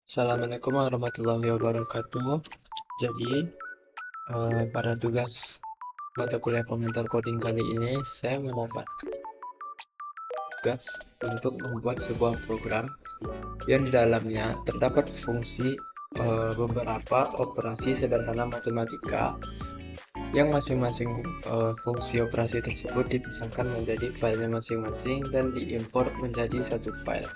Assalamualaikum warahmatullahi wabarakatuh. Jadi, pada tugas mata kuliah komentar coding kali ini, saya mendapatkan tugas untuk membuat sebuah program yang di dalamnya terdapat fungsi beberapa operasi sederhana matematika yang masing-masing fungsi operasi tersebut dipisahkan menjadi filenya masing-masing dan diimport menjadi satu file.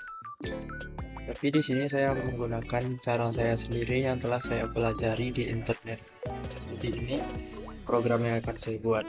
Tapi di sini saya menggunakan cara saya sendiri yang telah saya pelajari di internet. Seperti ini program yang akan saya buat.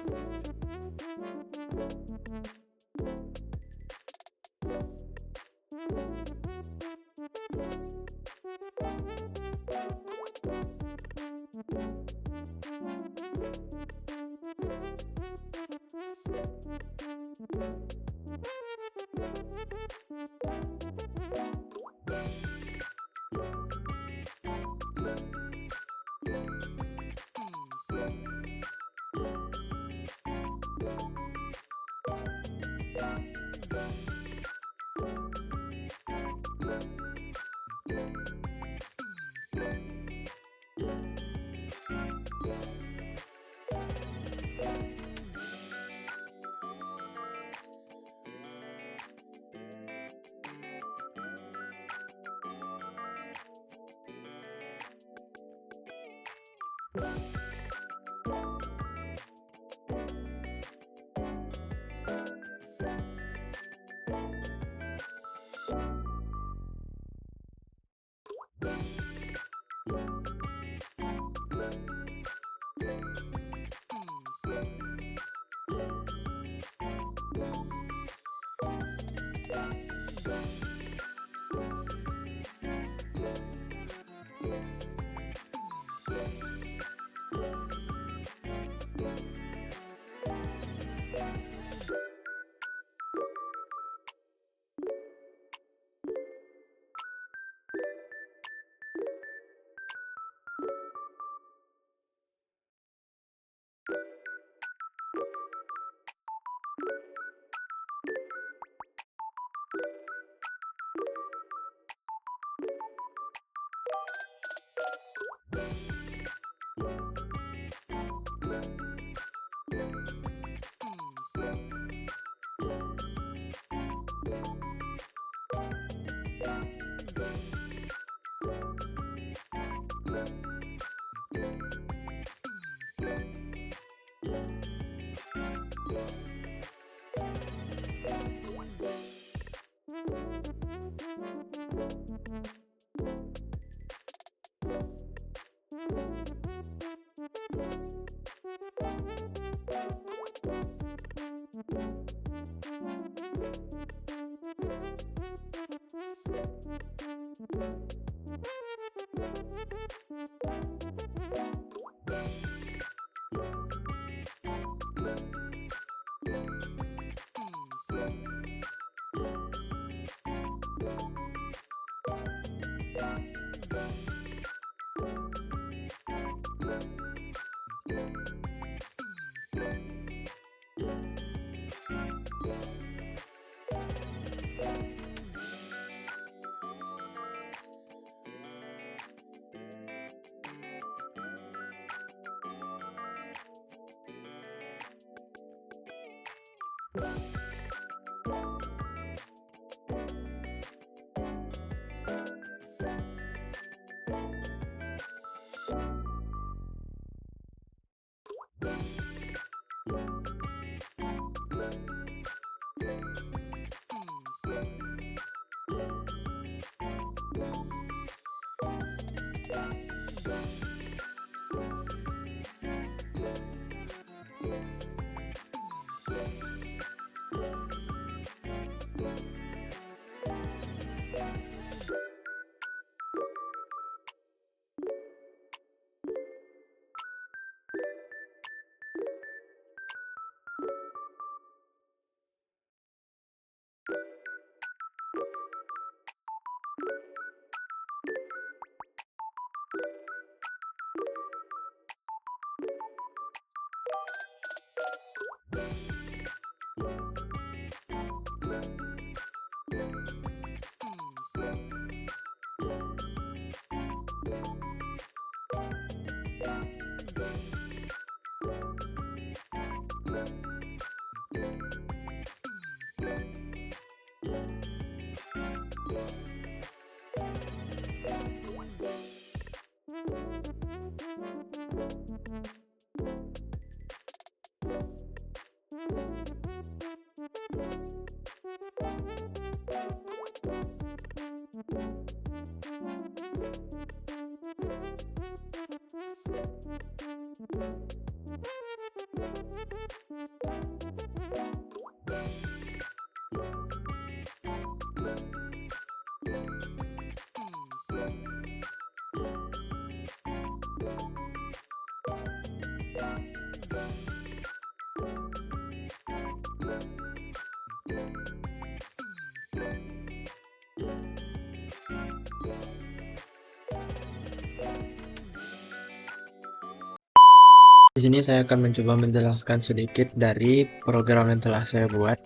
Di sini saya akan mencoba menjelaskan sedikit dari program yang telah saya buat.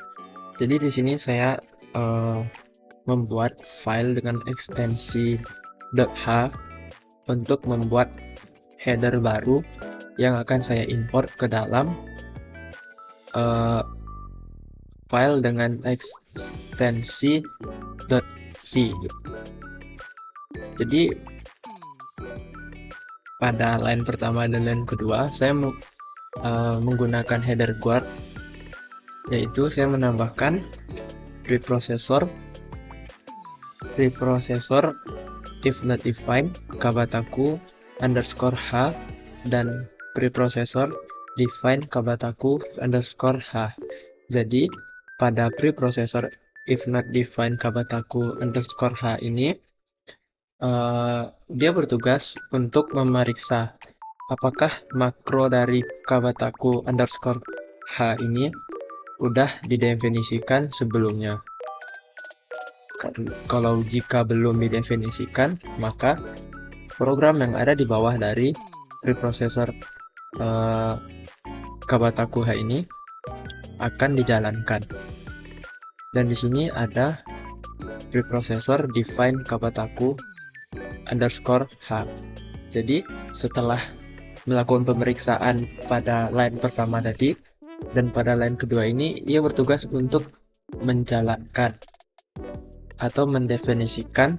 Jadi di sini saya membuat file dengan ekstensi .h untuk membuat header baru yang akan saya import ke dalam file dengan ekstensi .c. Jadi pada line pertama dan line kedua saya menggunakan header guard, yaitu saya menambahkan preprocessor if not defined kabataku _h dan preprocessor define kabataku _h. Jadi pada preprocessor if not defined kabataku _h ini dia bertugas untuk memeriksa apakah makro dari kabataku _h ini udah didefinisikan sebelumnya. Kalau jika belum didefinisikan, maka program yang ada di bawah dari preprocessor kabataku h ini akan dijalankan. Dan di sini ada preprocessor define kabataku _h. Jadi setelah melakukan pemeriksaan pada line pertama tadi dan pada line kedua ini, ia bertugas untuk menjalankan atau mendefinisikan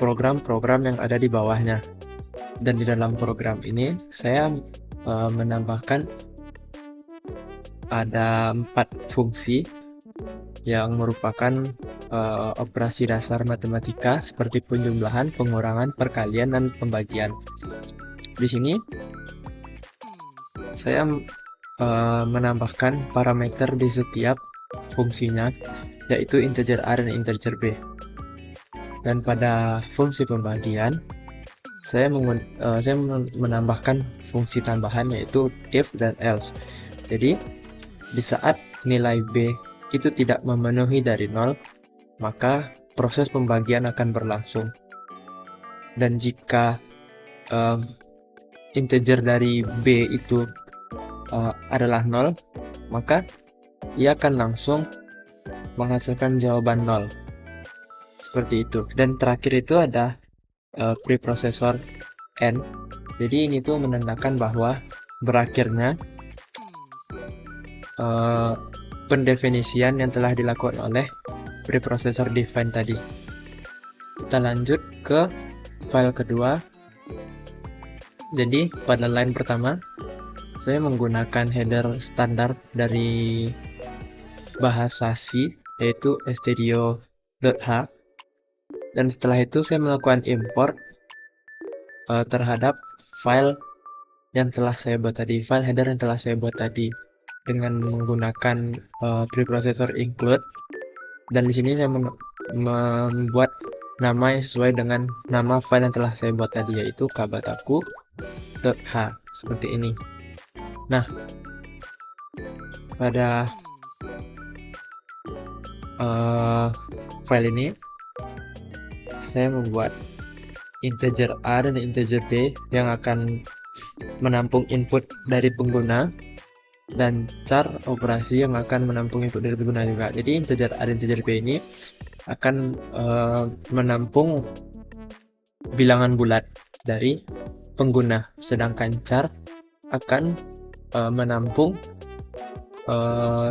program-program yang ada di bawahnya. Dan di dalam program ini saya menambahkan ada 4 fungsi yang merupakan operasi dasar matematika seperti penjumlahan, pengurangan, perkalian, dan pembagian. Di sini saya menambahkan parameter di setiap fungsinya, yaitu integer a dan integer b. Dan pada fungsi pembagian saya menambahkan fungsi tambahan, yaitu if dan else. Jadi di saat nilai b itu tidak memenuhi dari 0, maka proses pembagian akan berlangsung. Dan jika integer dari b itu adalah 0, maka ia akan langsung menghasilkan jawaban 0. Seperti itu. Dan terakhir itu ada preprocessor n. Jadi ini tuh menandakan bahwa berakhirnya pendefinisian yang telah dilakukan oleh preprocessor define tadi. Kita lanjut ke file kedua. Jadi pada line pertama saya menggunakan header standar dari bahasa C, yaitu stdio.h. Dan setelah itu saya melakukan import terhadap file yang telah saya buat tadi, file header yang telah saya buat tadi, dengan menggunakan preprocessor include. Dan di sini saya membuat nama yang sesuai dengan nama file yang telah saya buat tadi, yaitu kabataku.h, seperti ini. Nah, pada file ini saya membuat integer a dan integer b yang akan menampung input dari pengguna, dan char operasi yang akan menampung input dari pengguna juga. Jadi integer a dan integer b ini akan menampung bilangan bulat, dari pengguna, sedangkan char akan menampung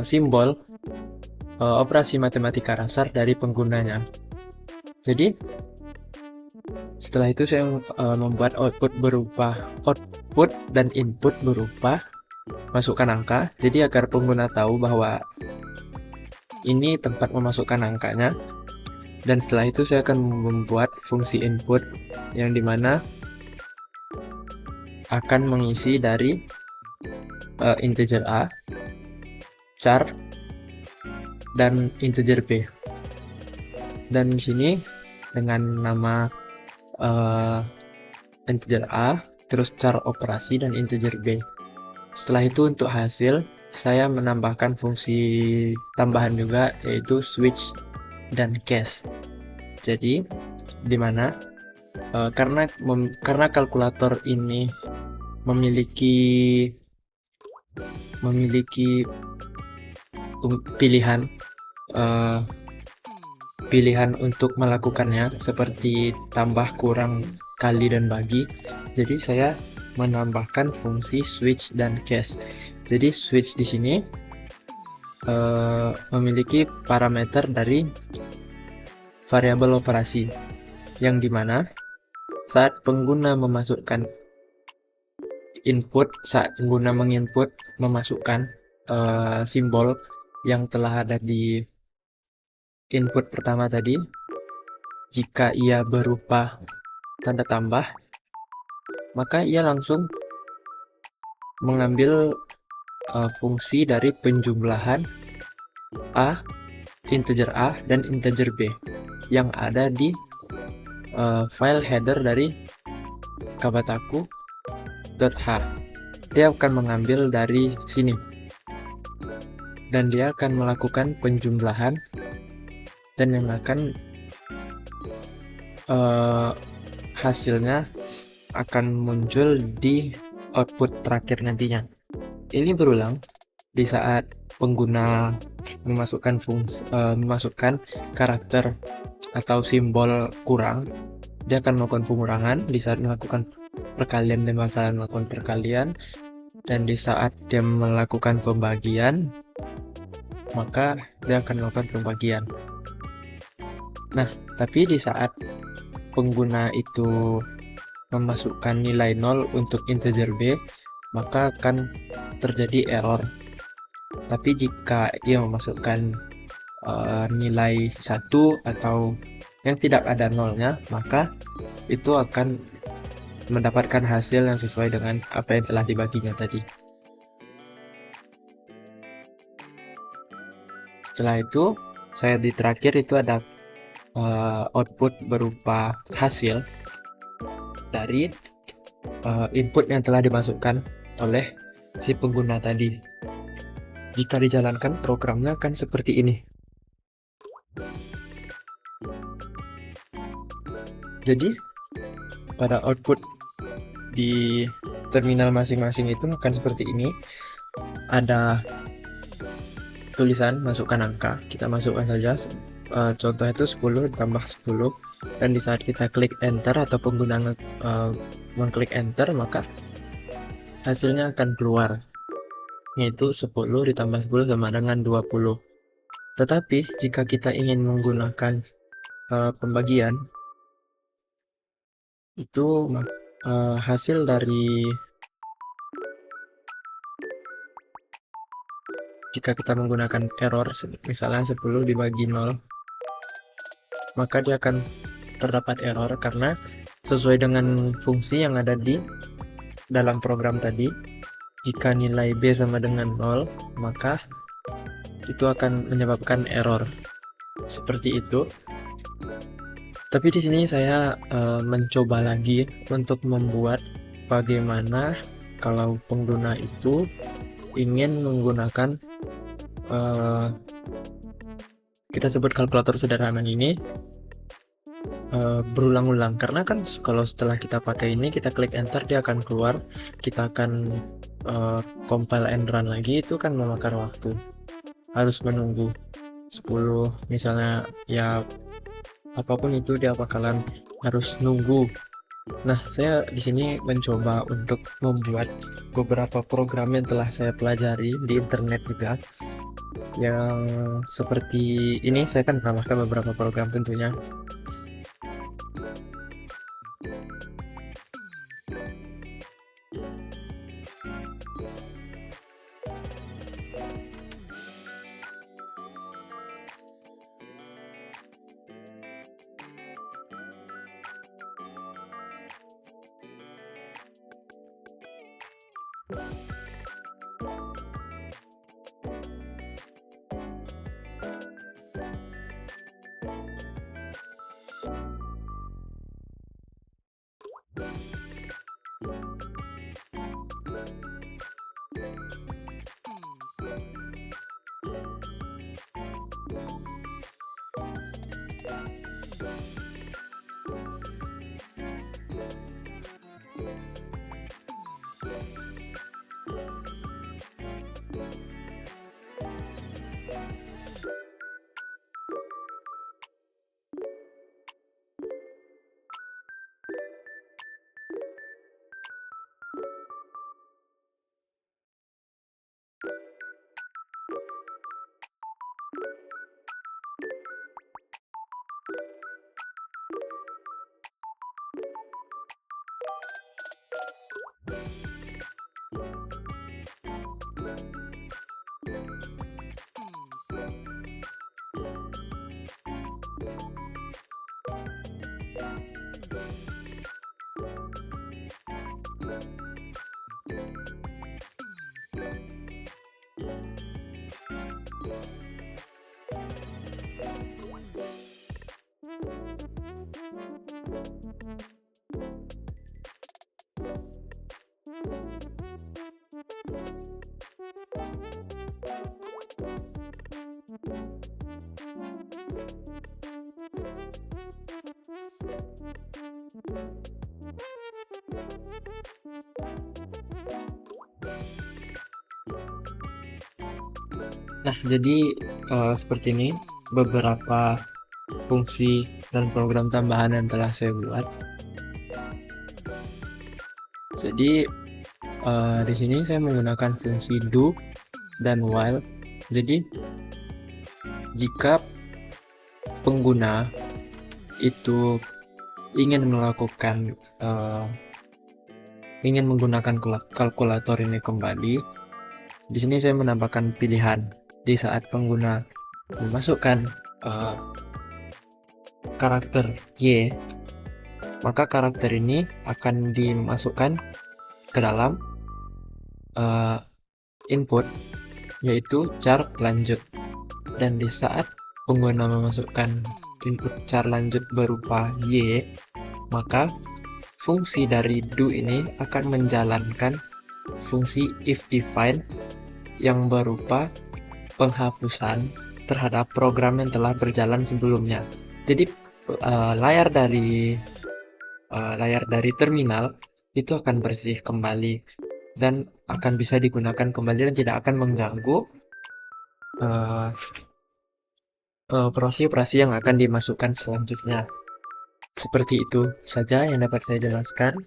simbol operasi matematika dasar dari penggunanya. Jadi setelah itu saya membuat output dan input berupa masukkan angka, jadi agar pengguna tahu bahwa ini tempat memasukkan angkanya. Dan setelah itu saya akan membuat fungsi input yang dimana akan mengisi dari integer A, char, dan integer B. Dan di sini dengan nama integer A, terus char operasi, dan integer B. Setelah itu untuk hasil, saya menambahkan fungsi tambahan juga, yaitu switch dan case. Jadi dimana karena kalkulator ini memiliki pilihan untuk melakukannya seperti tambah, kurang, kali, dan bagi. Jadi saya menambahkan fungsi switch dan case. Jadi switch di sini memiliki parameter dari variabel operasi, yang dimana saat pengguna memasukkan input, saat pengguna menginput memasukkan simbol yang telah ada di input pertama tadi, jika ia berupa tanda tambah, maka ia langsung mengambil fungsi dari penjumlahan A, integer A, dan integer B yang ada di file header dari kabataku.h. Dia akan mengambil dari sini dan dia akan melakukan penjumlahan, dan yang akan hasilnya akan muncul di output terakhir nantinya. Ini berulang di saat pengguna memasukkan karakter atau simbol kurang, dia akan melakukan pengurangan. Di saat melakukan perkalian, dia bakalan melakukan perkalian, dan di saat dia melakukan pembagian, maka dia akan melakukan pembagian. Nah, tapi di saat pengguna itu memasukkan nilai 0 untuk integer B, maka akan terjadi error. Tapi jika ia memasukkan nilai 1 atau yang tidak ada nolnya, maka itu akan mendapatkan hasil yang sesuai dengan apa yang telah dibaginya tadi. Setelah itu, saya di terakhir itu ada output berupa hasil dari input yang telah dimasukkan oleh si pengguna tadi. Jika dijalankan, programnya akan seperti ini. Jadi pada output di terminal masing-masing itu akan seperti ini. Ada tulisan masukkan angka, kita masukkan saja. Contohnya itu 10 ditambah 10, dan di saat kita klik enter atau pengguna mengklik enter, maka hasilnya akan keluar, yaitu 10 ditambah 10 sama dengan 20. Tetapi jika kita ingin menggunakan pembagian, itu hasil dari jika kita menggunakan error, misalnya 10 dibagi 0, maka dia akan terdapat error karena sesuai dengan fungsi yang ada di dalam program tadi. Jika nilai B sama dengan 0, maka itu akan menyebabkan error. Seperti itu. Tapi di sini saya mencoba lagi untuk membuat bagaimana kalau pengguna itu ingin menggunakan kita sebut kalkulator sederhana ini berulang-ulang, karena kan kalau setelah kita pakai ini, kita klik enter, dia akan keluar, kita akan compile and run lagi, itu kan memakan waktu, harus menunggu 10 misalnya, ya apapun itu dia bakalan harus nunggu Nah, saya di sini mencoba untuk membuat beberapa program yang telah saya pelajari di internet juga. Yang seperti ini, saya akan menambahkan beberapa program tentunya. Nah, jadi seperti ini beberapa fungsi dan program tambahan yang telah saya buat. Jadi di sini saya menggunakan fungsi do dan while. Jadi jika pengguna itu ingin menggunakan kalkulator ini kembali, di sini saya menambahkan pilihan di saat pengguna memasukkan karakter Y, maka karakter ini akan dimasukkan ke dalam input, yaitu char lanjut. Dan di saat pengguna memasukkan input char lanjut berupa Y, maka fungsi dari do ini akan menjalankan fungsi if define yang berupa penghapusan terhadap program yang telah berjalan sebelumnya. Jadi layar dari terminal itu akan bersih kembali dan akan bisa digunakan kembali dan tidak akan mengganggu operasi-operasi yang akan dimasukkan selanjutnya. Seperti itu saja yang dapat saya jelaskan.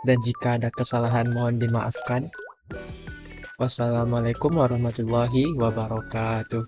Dan jika ada kesalahan mohon dimaafkan. Wassalamualaikum warahmatullahi wabarakatuh.